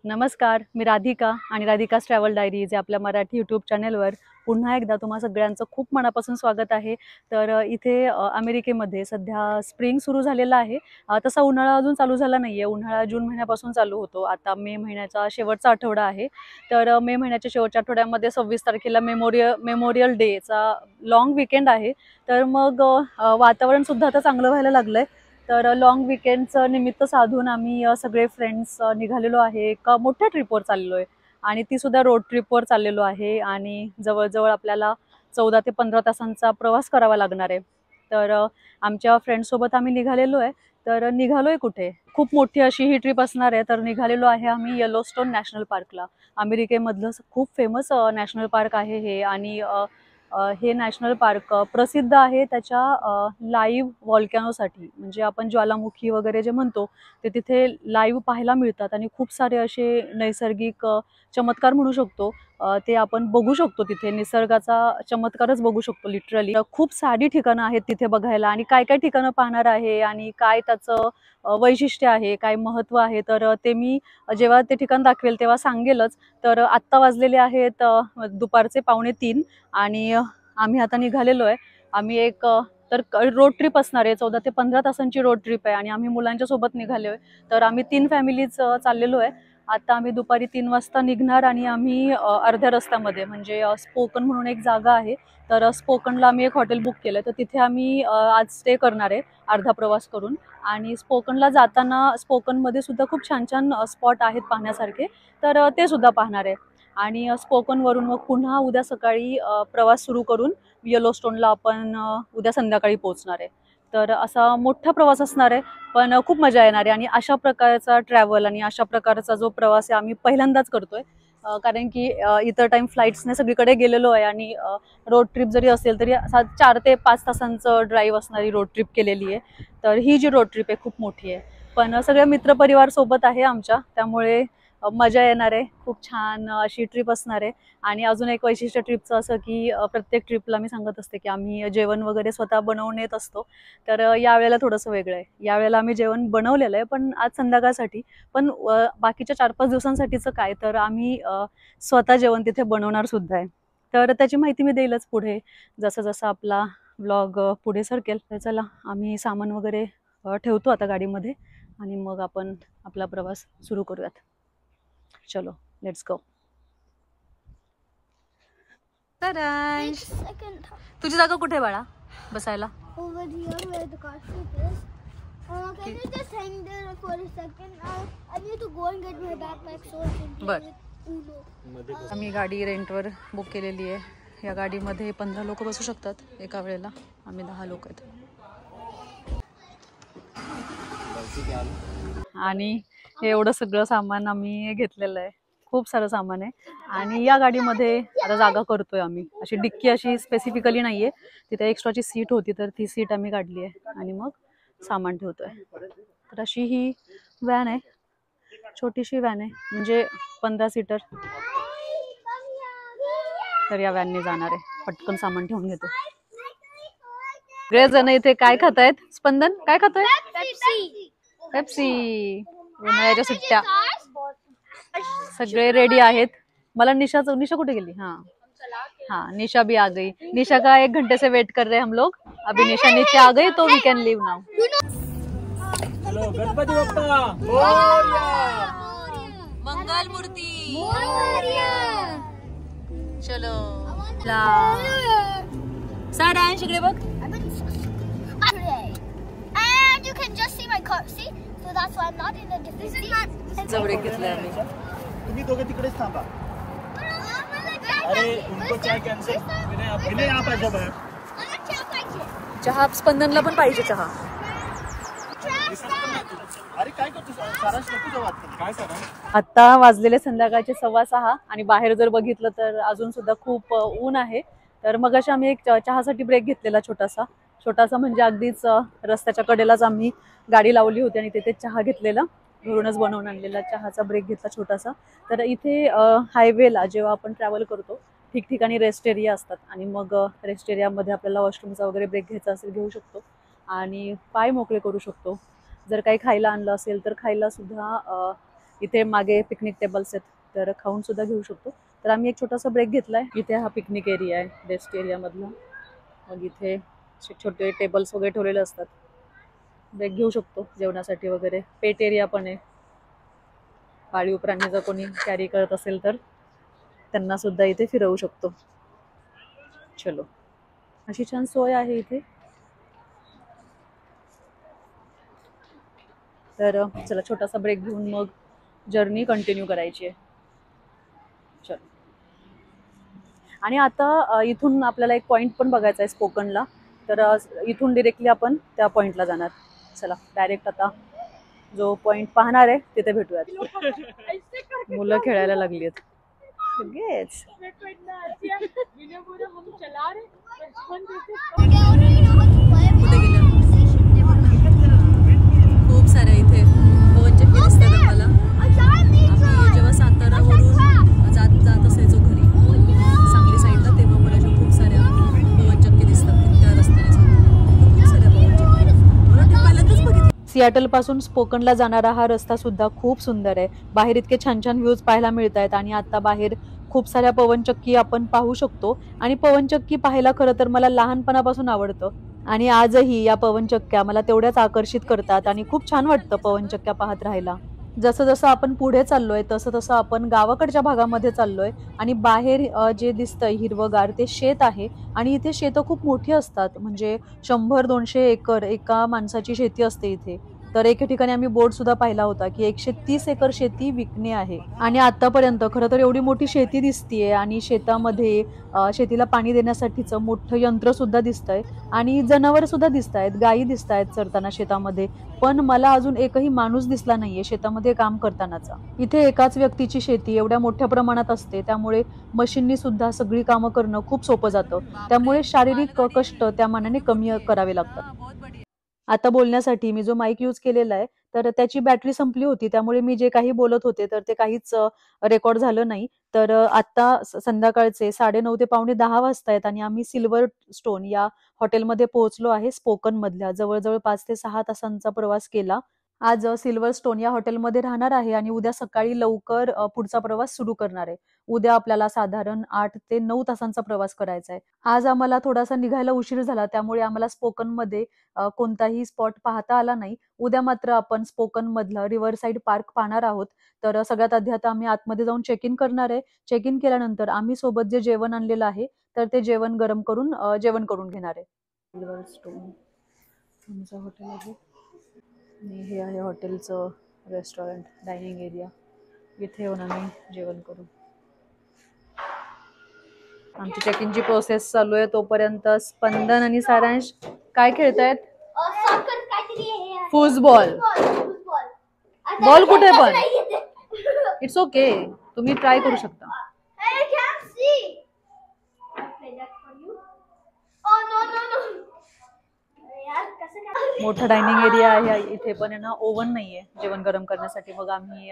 नमस्कार, मी राधिका आणि राधिका's travel diaries या आपल्या मराठी यूट्यूब चॅनेलवर पुन्हा एकदा तुम्हा सगळ्यांचं खूप मनापासून स्वागत आहे. तर इथे अमेरिकेमध्ये सध्या स्प्रिंग सुरू झालेला आहे. तसा उन्हाळा अजून चालू झाला नाही आहे. उन्हाळा जून महिन्यापासून चालू होतो. आता मे महिन्याचा शेवटचा आठवडा आहे. तर मे महिन्याच्या शेवटच्या आठवड्यामध्ये 26 तारखेला मेमोरियल डेचा लॉंग वीकेंड आहे. तर मग वातावरणसुद्धा आता चांगलं व्हायला लागलं आहे. तर लॉंग विकेंडचं निमित्त साधून आम्ही सगळे फ्रेंड्स निघालेलो आहे. एक मोठ्या ट्रिपवर चाललो आहे आणि ती सुद्धा रोड ट्रिपवर चाललेलो आहे आणि जवळजवळ आपल्याला 14 ते 15 तासांचा प्रवास करावा लागणार आहे. तर आमच्या फ्रेंड्ससोबत आम्ही निघालेलो आहे. तर निघालोय कुठे, खूप मोठी अशी ही ट्रिप असणार आहे. तर निघालेलो आहे आम्ही येलोस्टोन नॅशनल पार्कला. अमेरिकेमधलं खूप फेमस नॅशनल पार्क आहे हे. आणि हे नॅशनल पार्क प्रसिद्ध आहे त्याच्या लाईव्ह व्हॉल्कॅनोसाठी. म्हणजे आपण ज्वालामुखी वगैरे जे म्हणतो ते तिथे लाईव्ह पाहायला मिळतात आणि खूप सारे असे नैसर्गिक चमत्कार म्हणू शकतो ते आपण बघू शकतो. तिथे निसर्गाचा चमत्कारच बघू शकतो लिटरली. खूप सारी ठिकाणं आहेत तिथे बघायला आणि काय काय ठिकाणं पाहणार आहे आणि काय त्याचं वैशिष्ट्य आहे, काय महत्त्व आहे, तर ते मी जेव्हा ते ठिकाण दाखवेल तेव्हा सांगेलच. तर आत्ता वाजलेले आहेत दुपारचे 2:45 आणि आम्ही आता निघालेलो आहे. आम्ही एक तर रोड ट्रिप असणार आहे. 14 ते 15 तासांची रोड ट्रिप आहे आणि आम्ही मुलांच्या सोबत निघालो आहे. तर आम्ही 3 फॅमिलीज चाललेलो आहे. आता आम्ही दुपारी 3 वाजता निघणार आणि आम्ही अर्ध्या रस्त्यामध्ये म्हणजे स्पोकन म्हणून एक जागा आहे. तर स्पोकनला आम्ही एक हॉटेल बुक केलं. तर तिथे आम्ही आज स्टे करणार आहे अर्धा प्रवास करून. आणि स्पोकनला जाताना स्पोकनमध्ये सुद्धा खूप छान छान स्पॉट आहेत पाहण्यासारखे. तर ते सुद्धा पाहणार आहे. आणि स्पोकनवरून मग पुन्हा उद्या सकाळी प्रवास सुरू करून येलोस्टोनला आपण उद्या संध्याकाळी पोहोचणार आहे. तर असा मोठा प्रवास असणार आहे, पण खूप मजा येणार आहे. आणि अशा प्रकारचा ट्रॅव्हल आणि अशा प्रकारचा जो प्रवास आहे आम्ही पहिल्यांदाच करतोय. कारण की इतर टाइम फ्लाईट्सने सगळीकडे गेलेलो आहे आणि रोड ट्रिप जरी असेल तरी 4 ते 5 तासांचं ड्राईव्ह असणारी रोड ट्रिप केलेली आहे. तर ही जी रोड ट्रिप आहे खूप मोठी आहे. पण सगळे मित्रपरिवार सोबत आहे आमच्या, त्यामुळे मजा येणार आहे. खूप छान अशी ट्रिप असणार आहे. आणि अजून एक वैशिष्ट्य ट्रिपचं असं की प्रत्येक ट्रिपला मी सांगत असते की आम्ही जेवण वगैरे स्वतः बनवून येत असतो. तर यावेळेला थोडंसं वेगळं आहे. यावेळेला आम्ही जेवण बनवलेलं आहे पण आज संध्याकाळसाठी. पण बाकीच्या 4-5 दिवसांसाठीचं काय, तर आम्ही स्वतः जेवण तिथे बनवणार सुद्धा आहे. तर त्याची माहिती मी देईलच पुढे जसं जसं आपला व्लॉग पुढे सरकेल. तर चला आम्ही सामान वगैरे ठेवतो आता गाडीमध्ये आणि मग आपण आपला प्रवास सुरू करूयात. चलो लेट्स गो. तुझी जागा कुठे आहे बाळा बसायला? Over here where the car seat is. Can you just hang there for a second? I need to go and get my backpack so I can play with Uno. आम्ही गाडी रेंटवर book केलेली आहे. या गाडीमध्ये 15 लोक बसू शकतात एका वेळेला. आम्ही 10 लोक आहेत. आणि हे एवढं सगळं सामान आम्ही घेतलेलं आहे. खूप सारं सामान आहे. आणि या गाडीमध्ये आता जागा करतोय आम्ही. अशी डिक्की अशी स्पेसिफिकली नाहीये, तिथे एक्स्ट्राची सीट होती तर ती सीट आम्ही काढली आहे आणि मग सामान ठेवतोय. तर अशी ही व्हॅन आहे, छोटीशी व्हॅन आहे, म्हणजे 15 सीटर. तर या व्हॅनने जाणार आहे. पटकन सामान ठेवून घेतो. सगळे जण इथे काय खात आहेत? स्पंदन काय खातोय? पेप्सी. उन्हाळ्याच्या सुट्ट्या सगळे रेडी आहेत. मला निशा कुठे गेली? हाँ निशा भी आ गई. निशा का 1 घंटे से वेट कर रहे हैं हम लोग. अभी निशा नीचे आ गई तो वी कैन लीव नाउ. चलो गणपति बप्पा मोरया. मंगल मूर्ती चलो. सारांश इकडे बघ. And you can just see my car. See? So that's why I'm not in a different seat. जवळ घेतलं आम्ही. तुम्ही दोघे तिकडेच थांबा. अरे उनको चाय कॅन्सल. विनय आप आजा बाहेर. चहा स्पंदनला पण पाहिजे चहा. अरे काय करतो सारांश नको जाऊ आता. काय सारांश? आता वाजलेले संध्याकाळचे 6:15 आणि बाहेर जर बघितलं तर अजून सुद्धा खूप ऊन आहे. तर मग अशा आम्ही एक चहासाठी ब्रेक घेतलेला छोटासा म्हणजे अगदीच रस्त्याच्या कडेलाच आम्ही गाडी लावली होती आणि तिथे चहा घेतलेला, घरूनच बनवून आणलेला चहाचा ब्रेक घेतला छोटासा. तर इथे हायवेला जेव्हा आपण ट्रॅव्हल करतो ठिकठिकाणी रेस्ट एरिया असतात आणि मग रेस्ट एरियामध्ये आपल्याला वॉशरूमचा वगैरे ब्रेक घ्यायचा असेल घेऊ शकतो आणि पाय मोकळे करू शकतो. जर काही खायला आणलं असेल तर खायला सुद्धा इथे मागे पिकनिक टेबल्स आहेत, तर खाऊन सुद्धा घेऊ शकतो. तर आम्ही एक छोटासा ब्रेक घेतलाय. इथे हा पिकनिक एरिया आहे डेस्क एरिया मधला. मग इथे छोटे टेबल्स वगैरे ठेवलेले असतात, ब्रेक घेऊ शकतो जेवणासाठी वगैरे. पेट एरिया पण आहे, पाळीव प्राणी जर कोणी कॅरी करत असेल तर त्यांना सुद्धा इथे फिरवू शकतो. चलो, अशी छान सोय आहे इथे. तर चला छोटासा ब्रेक घेऊन मग जर्नी कंटिन्यू करायची आहे. चलो. आणि आता इथून आपल्याला एक पॉईंट पण बघायचा आहे स्पोकनला. तर इथून डिरेक्टली आपण त्या पॉईंटला जाणार. चला डायरेक्ट आता जो पॉईंट पाहणार आहे तिथे भेटूयात. मुलं खेळायला लागली आहेत लगेच. खूप साऱ्या इथे पवनचक्की दिसतात आम्हाला. आम्ही जेव्हा सातारावरून जात असायचो घरी सांगली साईडला, तेव्हा मला खूप साऱ्या पवनचक्की दिसतात. त्या रस्त्याने खूप साऱ्या पवनचक्की पहिल्यांदाच बघितलं. सियाटल पासून स्पोकनला जाणारा हा रस्ता सुद्धा खूप सुंदर आहे. बाहेर इतके छान छान व्ह्यूज पाहायला मिळत आहेत आणि आता बाहेर खूप साऱ्या पवनचक्की आपण पाहू शकतो. आणि पवनचक्की पाहायला खरं तर मला लहानपणापासून आवडतं आणि आजही या पवनचक्क्या मला तेवढ्याच आकर्षित करतात आणि खूप छान वाटतं पवनचक्क्या पाहत राहायला. जसं जसं आपण पुढे चाललोय तसं तसं आपण गावाकडच्या भागामध्ये चाललोय आणि बाहेर जे दिसतंय हिरवगार ते शेत आहे. आणि इथे शेतं खूप मोठी असतात, म्हणजे 100-200 एकर एका माणसाची शेती असते इथे. तर एके ठिकाणी आम्ही बोर्ड सुद्धा पाहिला होता की 130 एकर शेती विकणे आहे. आणि आतापर्यंत खरं तर एवढी मोठी शेती दिसतीये आणि शेतामध्ये शेतीला पाणी देण्यासाठीचं मोठं यंत्र सुद्धा दिसतंय आणि जनावर सुद्धा दिसत आहेत, गायी दिसत आहेत चरताना शेतामध्ये. पण मला अजून एकही माणूस दिसला नाहीये शेतामध्ये काम करतानाचा. इथे एकाच व्यक्तीची शेती एवढ्या मोठ्या प्रमाणात असते, त्यामुळे मशीननी सुद्धा सगळी कामं करणं खूप सोपं जातं. त्यामुळे शारीरिक कष्ट त्या मानाने कमी करावे लागतात. आता बोलण्यासाठी मी जो माईक यूज केलेला आहे तर त्याची बॅटरी संपली होती, त्यामुळे मी जे काही बोलत होते तर ते काहीच रेकॉर्ड झालं नाही. तर आता संध्याकाळचे 9:30 ते 9:45 वाजतायत आणि आम्ही सिल्वर स्टोन या हॉटेलमध्ये पोहोचलो आहे. स्पोकन मधल्या जवळजवळ 5 ते 6 तासांचा प्रवास केला. आज सिल्वर स्टोन या हॉटेलमध्ये राहणार आहे आणि उद्या सकाळी लवकर पुढचा प्रवास सुरू करणार आहे. उद्या आपल्याला साधारण 8 ते 9 तासांचा प्रवास करायचा आहे. आज आम्हाला थोडासा निघायला उशीर झाला, त्यामुळे आम्हाला स्पोकन मध्ये कोणताही स्पॉट पाहता आला नाही. उद्या मात्र आपण स्पोकन मधलं रिव्हर साईड पार्क पाहणार आहोत. तर सगळ्यात आधी आता आम्ही आतमध्ये जाऊन चेक इन करणार आहे. चेक इन केल्यानंतर आम्ही सोबत जे जेवण आणलेलं आहे तर ते जेवण गरम करून जेवण करून घेणार आहे. सिल्वर स्टोन आमचं हॉटेल आहे आणि हे आहे हॉटेलचं रेस्टॉरंट डायनिंग एरिया. इथे येऊन आम्ही जेवण करू. आमची चेक इनची प्रोसेस चालू आहे. तोपर्यंत स्पंदन आणि सारांश काय खेळतायत? फुटबॉल. बॉल कुठे पण? इट्स ओके, तुम्ही ट्राय करू शकता. मोठा डायनिंग एरिया आहे इथे, पण आहे ना ओव्हन नाहीये जेवण गरम करण्यासाठी. मग आम्ही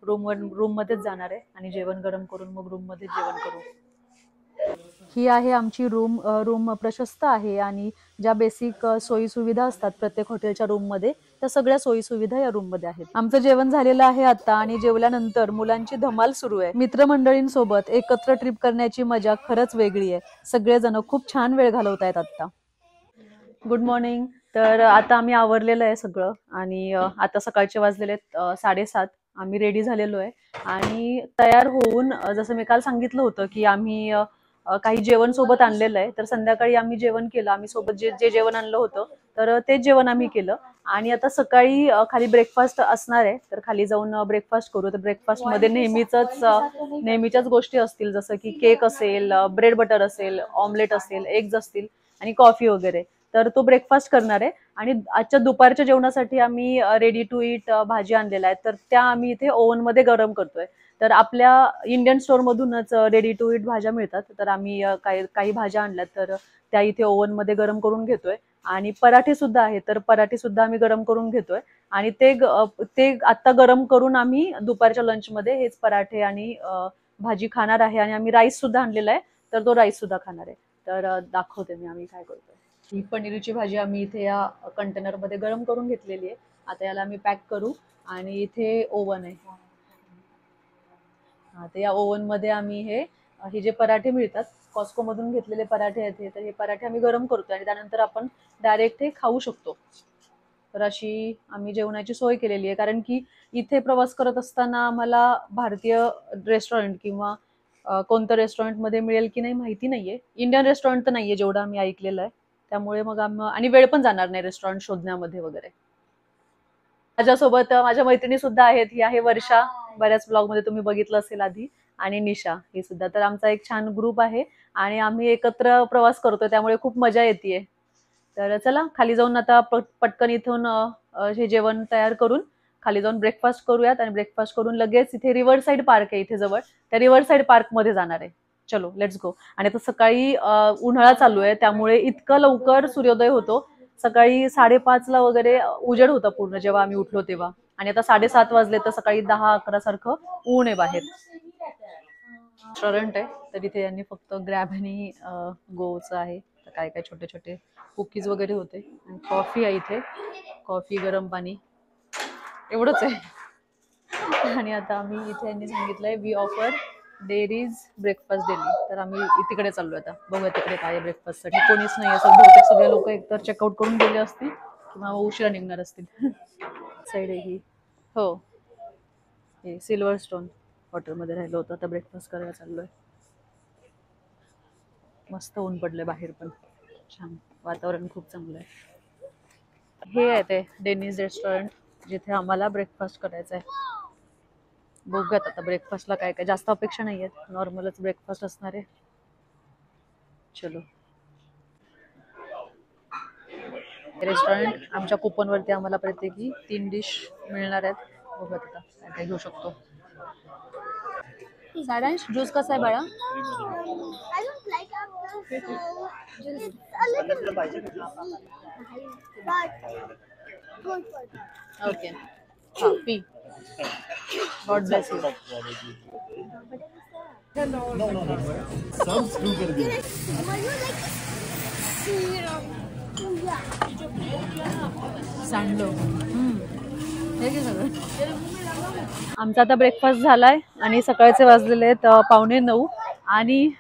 रूम मध्येच जाणार आहे आणि जेवण गरम करून मग रूम मध्ये जेवण करू. ही आहे आमची रूम प्रशस्त आहे आणि ज्या बेसिक सोयी सुविधा असतात प्रत्येक हॉटेलच्या रूम मध्ये त्या सगळ्या सोयी सुविधा या रूम मध्ये आहेत. आमचं जेवण झालेलं आहे आता आणि जेवल्यानंतर मुलांची धमाल सुरू आहे. मित्रमंडळींसोबत एकत्र ट्रिप करण्याची मजा खरंच वेगळी आहे. सगळेजण खूप छान वेळ घालवतायत आता. Good morning. तर आता आम्ही आवरलेलं आहे सगळं आणि आता सकाळचे वाजलेले 7:30. आम्ही रेडी झालेलो आहे आणि तयार होऊन जसं मी काल सांगितलं होतं की आम्ही काही जेवण सोबत आणलेलं आहे. तर संध्याकाळी आम्ही जेवण केलं. आम्ही सोबत जे जेवण आणलं होतं तर तेच जेवण आम्ही केलं आणि आता सकाळी खाली ब्रेकफास्ट असणार आहे. तर खाली जाऊन ब्रेकफास्ट करू. तर ब्रेकफास्ट मध्ये नेहमीच्याच गोष्टी असतील, जसं की केक असेल, ब्रेड बटर असेल, ऑमलेट असेल, एग्ज असतील आणि कॉफी वगैरे. तर तो ब्रेकफास्ट करणार आहे. आणि आजच्या दुपारच्या जेवणासाठी आम्ही रेडी टू इट भाजी आणलेल्या आहेत, तर त्या आम्ही इथे ओव्हन मध्ये गरम करतोय. तर आपल्या इंडियन स्टोअर मधूनच रेडी टू इट भाज्या मिळतात. तर आम्ही काही भाज्या आणल्यात तर त्या इथे ओव्हन मध्ये गरम करून घेतोय. आणि पराठे सुद्धा आहेत, तर पराठे सुद्धा आम्ही गरम करून घेतोय आणि ते आता गरम करून आम्ही दुपारच्या लंच मध्ये हेच पराठे आणि भाजी खाणार आहे. आणि आम्ही राईस सुद्धा आणलेला आहे, तर तो राईस सुद्धा खाणार आहे. तर दाखवते मी आम्ही काय करतोय. ही पनीरची भाजी आम्ही इथे या कंटेनर मध्ये गरम करून घेतलेली आहे. आता याला आम्ही पॅक करू आणि इथे ओव्हन आहे. हा, तर या ओव्हन मध्ये आम्ही हे जे पराठे मिळतात कॉस्को मधून घेतलेले पराठे आहेत हे, तर हे पराठे आम्ही गरम करतो आणि त्यानंतर आपण डायरेक्ट हे खाऊ शकतो. तर अशी आम्ही जेवणाची सोय केलेली आहे, कारण की इथे प्रवास करत असताना आम्हाला भारतीय रेस्टॉरंट किंवा कोणतं रेस्टॉरंटमध्ये मिळेल की नाही माहिती नाहीये. इंडियन रेस्टॉरंट तर नाहीये जेवढं आम्ही ऐकलेलं आहे. त्यामुळे मग आणि वेळ पण जाणार नाही रेस्टॉरंट शोधण्यामध्ये वगैरे. माझ्यासोबत माझ्या मैत्रिणी सुद्धा आहेत. ही आहे वर्षा, बऱ्याच ब्लॉग मध्ये तुम्ही बघितलं असेल आधी, आणि निशा ही सुद्धा. तर आमचा एक छान ग्रुप आहे आणि आम्ही एकत्र प्रवास करतो, त्यामुळे खूप मजा येते. तर चला खाली जाऊन आता पटकन इथून हे जेवण तयार करून खाली जाऊन ब्रेकफास्ट करूयात आणि ब्रेकफास्ट करून लगेच इथे रिव्हर साईड पार्क आहे इथे जवळ, त्या रिव्हर साईड पार्क मध्ये जाणार आहे. चलो लेट्स गो. आणि आता सकाळी उन्हाळा चालू आहे त्यामुळे इतकं लवकर सूर्योदय होतो. सकाळी 5:30ला वगैरे उजेड होता पूर्ण जेव्हा आम्ही उठलो तेव्हा, आणि आता 7:30 वाजले तर सकाळी 10-11 सारखं ऊन आहे बाहेर. रेस्टॉरंट आहे तर इथे यांनी फक्त ग्रॅब आणि गोचं आहे. तर काय काय छोटे छोटे कुकीज वगैरे होते आणि कॉफी आहे इथे, कॉफी गरम पाणी एवढंच आहे. आणि आता आम्ही इथे यांनी सांगितलंय we offer dairies breakfast daily, तर आम्ही तिकडे चाललोय. आता बघूया तिकडे काय आहे ब्रेकफास्ट साठी. कोणीच नाही असं, बहुतेक सगळे लोक एकतर चेकआउट करून गेले असतील किंवा उशिरा निघणार असतील. साईड आहे ही. हो, हे सिल्वर स्टोन हॉटेलमध्ये राहिलो होतं, आता ब्रेकफास्ट करायला चाललोय. मस्त ऊन पडलंय बाहेर पण, छान वातावरण खूप चांगलं आहे. हे आहे ते डेनिज रेस्टॉरंट जिथे आम्हाला ब्रेकफास्ट करायचा आहे. बघूयात आता ब्रेकफास्टला काय काय, जास्त अपेक्षा नाही आहेत, नॉर्मलच ब्रेकफास्ट असणार आहे. चलो. रेस्टॉरंट आमच्या कुपनवरती आम्हाला प्रत्येकी 3 डिश मिळणार आहेत. बघूयात आता काय काय घेऊ शकतो. सारांश ज्यूस कसा आहे बाळा? I don't like apples, so just a little bit. But good for that. Okay, happy. God bless you. सब स्क्रू कर दिया. Were you like serum? Yeah. सांडलो. हे घे सगळं. आमचा आता ब्रेकफास्ट झालाय आणि सकाळचे वाजलेले आहेत 8:45 आणि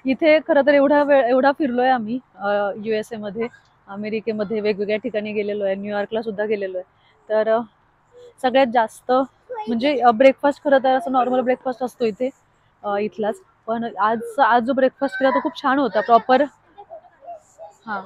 इथे खरं तर एवढा फिरलोय आम्ही. USA मध्ये, अमेरिकेमध्ये वेगवेगळ्या ठिकाणी गेलेलो आहे, न्यूयॉर्कला सुद्धा गेलेलो आहे. तर सगळ्यात जास्त म्हणजे ब्रेकफास्ट खरं तर असं नॉर्मल ब्रेकफास्ट असतो इथे इथलाच, पण आज जो ब्रेकफास्ट केला तो खूप छान होता. प्रॉपर, हां,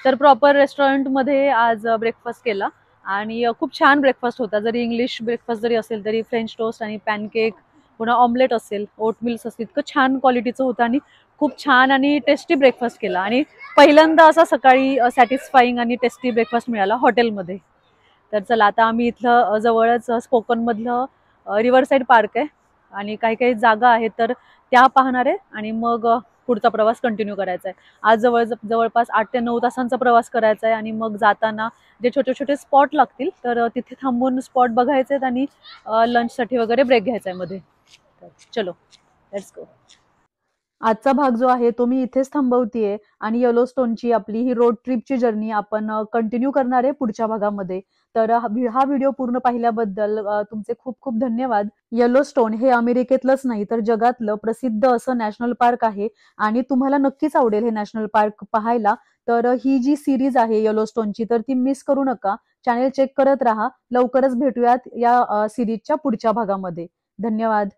तर प्रॉपर रेस्टॉरंटमध्ये आज ब्रेकफास्ट केला आणि खूप छान ब्रेकफास्ट होता. जरी इंग्लिश ब्रेकफास्ट जरी असेल तरी फ्रेंच टोस्ट आणि पॅनकेक, पुन्हा ऑमलेट असेल, ओटमिल्स असतील, इतकं छान क्वालिटीचं होतं आणि खूप छान आणि टेस्टी ब्रेकफास्ट केला. आणि पहिल्यांदा असा सकाळी सॅटिस्फाईंग आणि टेस्टी ब्रेकफास्ट मिळाला हॉटेलमध्ये. तर चला आता आम्ही इथलं जवळच स्पोकनमधलं रिव्हर साईड पार्क आहे आणि काही काही जागा आहेत तर त्या पाहणार आहे आणि मग पुढचा प्रवास कंटिन्यू करायचा आहे. आज जवळपास 8 ते 9 तासांचा प्रवास करायचा आहे आणि मग जाताना जे छोटे छोटे स्पॉट लागतील तर तिथे थांबून स्पॉट बघायचे आहेत आणि लंचसाठी वगैरे ब्रेक घ्यायचा आहे मध्ये. तर चलो लेट्स गो. आजचा भाग जो आहे तो मी इथेच थांबवतेय आणि येलोस्टोनची आपली ही रोड ट्रिपची जर्नी आपण कंटिन्यू करणार आहे पुढच्या भागामध्ये. तर हा व्हिडिओ पूर्ण पाहिल्याबद्दल तुमचे खूप खूप धन्यवाद. येलोस्टोन हे अमेरिकेतलंच नाही तर जगातलं प्रसिद्ध असं नॅशनल पार्क आहे आणि तुम्हाला नक्कीच आवडेल हे नॅशनल पार्क पाहायला. तर ही जी सिरीज आहे येलोस्टोनची तर ती मिस करू नका. चॅनेल चेक करत राहा. लवकरच भेटूयात या सिरीजच्या पुढच्या भागामध्ये. धन्यवाद.